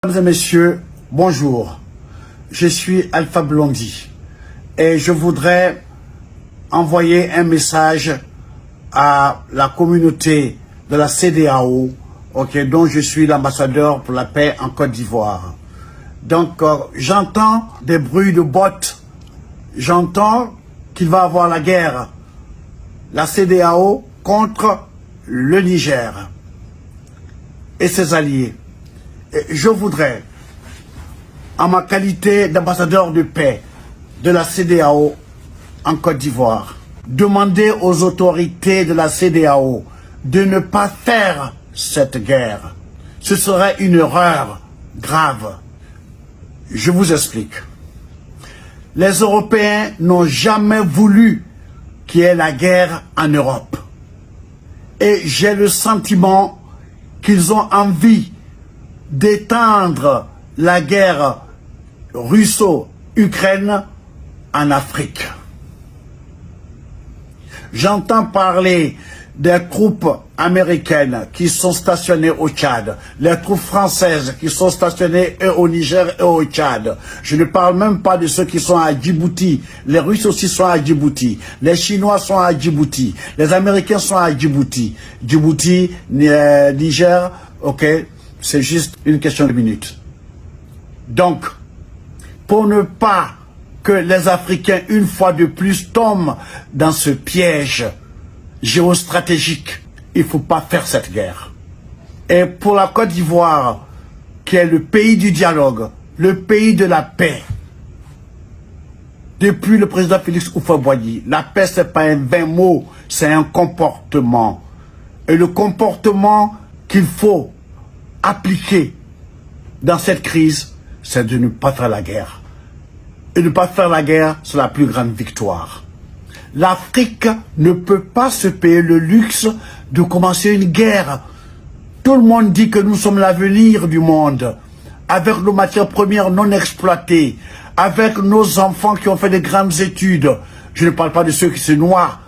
Mesdames et messieurs, bonjour. Je suis Alpha Blondy et je voudrais envoyer un message à la communauté de la CEDEAO, dont je suis l'ambassadeur pour la paix en Côte d'Ivoire. Donc, j'entends des bruits de bottes, j'entends qu'il va y avoir la guerre, la CEDEAO contre le Niger et ses alliés. Je voudrais, en ma qualité d'ambassadeur de paix de la CEDEAO en Côte d'Ivoire, demander aux autorités de la CEDEAO de ne pas faire cette guerre. Ce serait une erreur grave. Je vous explique. Les Européens n'ont jamais voulu qu'il y ait la guerre en Europe. Et j'ai le sentiment qu'ils ont envie d'étendre la guerre russo-ukraine en Afrique. J'entends parler des troupes américaines qui sont stationnées au Tchad, les troupes françaises qui sont stationnées au Niger et au Tchad. Je ne parle même pas de ceux qui sont à Djibouti. Les Russes aussi sont à Djibouti. Les Chinois sont à Djibouti. Les Américains sont à Djibouti. Djibouti, Niger, c'est juste une question de minutes. Donc, pour ne pas que les Africains, une fois de plus, tombent dans ce piège géostratégique, il ne faut pas faire cette guerre. Et pour la Côte d'Ivoire, qui est le pays du dialogue, le pays de la paix, depuis le président Félix Houphouët-Boigny, la paix, ce n'est pas un vain mot, c'est un comportement. Et le comportement qu'il faut appliquer dans cette crise, c'est de ne pas faire la guerre. Et ne pas faire la guerre, c'est la plus grande victoire. L'Afrique ne peut pas se payer le luxe de commencer une guerre. Tout le monde dit que nous sommes l'avenir du monde, avec nos matières premières non exploitées, avec nos enfants qui ont fait de grandes études. Je ne parle pas de ceux qui se noient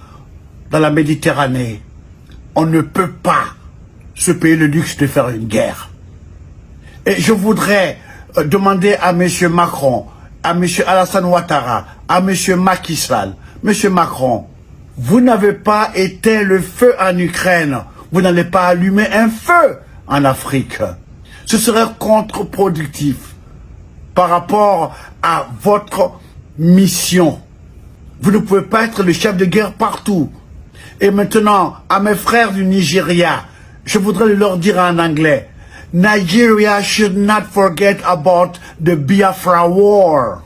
dans la Méditerranée. On ne peut pas se payer le luxe de faire une guerre. Et je voudrais demander à M. Macron, à M. Alassane Ouattara, à M. Macky Sall, M. Macron, vous n'avez pas éteint le feu en Ukraine, vous n'allez pas allumer un feu en Afrique. Ce serait contre-productif par rapport à votre mission. Vous ne pouvez pas être le chef de guerre partout. Et maintenant, à mes frères du Nigeria, je voudrais leur dire en anglais, Nigeria should not forget about the Biafra war.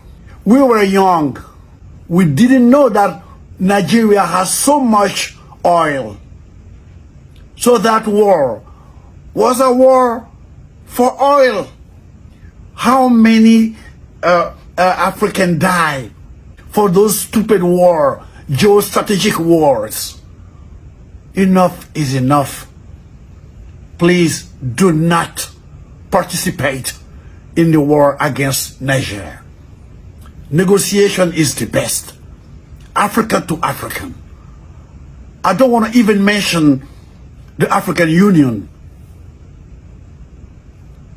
We were young. We didn't know that Nigeria has so much oil. So that war was a war for oil. How many Africans died for those stupid wars, geostrategic wars? Enough is enough. Please do not participate in the war against Niger. Negotiation is the best. African to African. I don't want to even mention the African Union.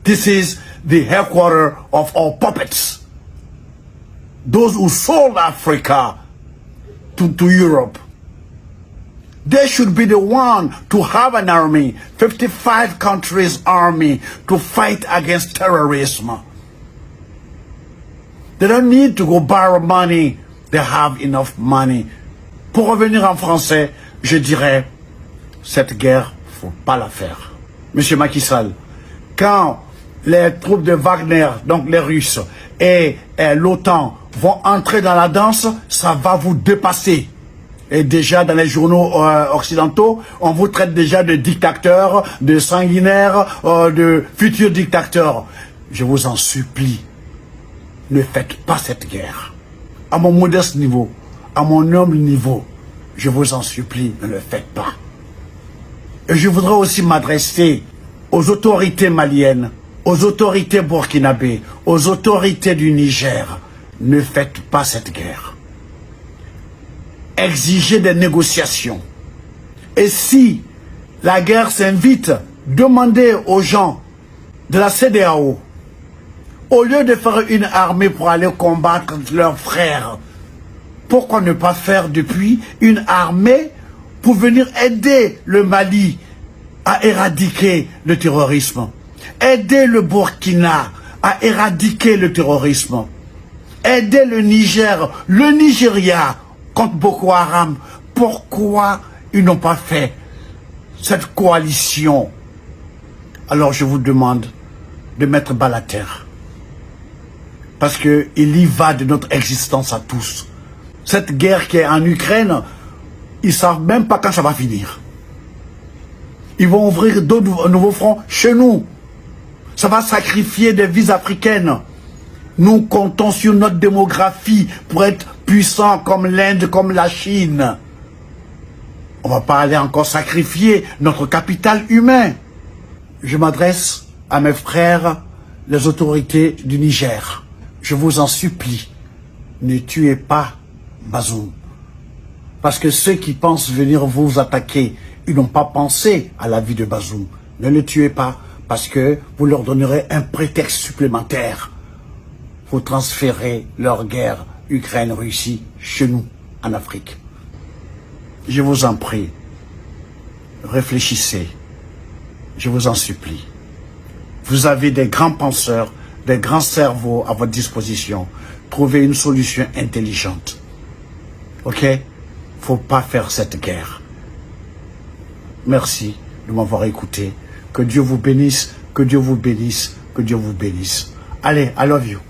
This is the headquarters of all puppets. Those who sold Africa to Europe. They should be the one to have an army, 55 countries army, to fight against terrorism. They don't need to go borrow money. They have enough money. Pour revenir en français, je dirais, cette guerre, faut pas la faire. Monsieur Macky Sall, quand les troupes de Wagner, donc les Russes, et l'OTAN vont entrer dans la danse, ça va vous dépasser. Et déjà dans les journaux occidentaux, on vous traite déjà de dictateurs, de sanguinaires, de futurs dictateurs. Je vous en supplie, ne faites pas cette guerre. À mon modeste niveau, à mon humble niveau, je vous en supplie, ne le faites pas. Et je voudrais aussi m'adresser aux autorités maliennes, aux autorités burkinabées, aux autorités du Niger. Ne faites pas cette guerre. Exigez des négociations. Et si la guerre s'invite, demandez aux gens de la CEDEAO Au lieu de faire une armée pour aller combattre leurs frères, pourquoi ne pas faire depuis une armée pour venir aider le Mali à éradiquer le terrorisme, aider le Burkina à éradiquer le terrorisme, aider le Niger, le Nigeria contre Boko Haram. Pourquoi ils n'ont pas fait cette coalition? Alors je vous demande de mettre bas la terre. Parce qu'il y va de notre existence à tous. Cette guerre qui est en Ukraine, ils ne savent même pas quand ça va finir. Ils vont ouvrir d'autres nouveaux fronts chez nous. Ça va sacrifier des vies africaines. Nous comptons sur notre démographie pour être puissants comme l'Inde, comme la Chine. On ne va pas aller encore sacrifier notre capital humain. Je m'adresse à mes frères, les autorités du Niger. Je vous en supplie, ne tuez pas Bazoum. Parce que ceux qui pensent venir vous attaquer, ils n'ont pas pensé à la vie de Bazoum. Ne le tuez pas, parce que vous leur donnerez un prétexte supplémentaire pour transférer leur guerre Ukraine-Russie chez nous, en Afrique. Je vous en prie, réfléchissez. Je vous en supplie. Vous avez des grands penseurs, des grands cerveaux à votre disposition. Trouvez une solution intelligente. Ok? Faut pas faire cette guerre. Merci de m'avoir écouté. Que Dieu vous bénisse, que Dieu vous bénisse, que Dieu vous bénisse. Allez, I love you.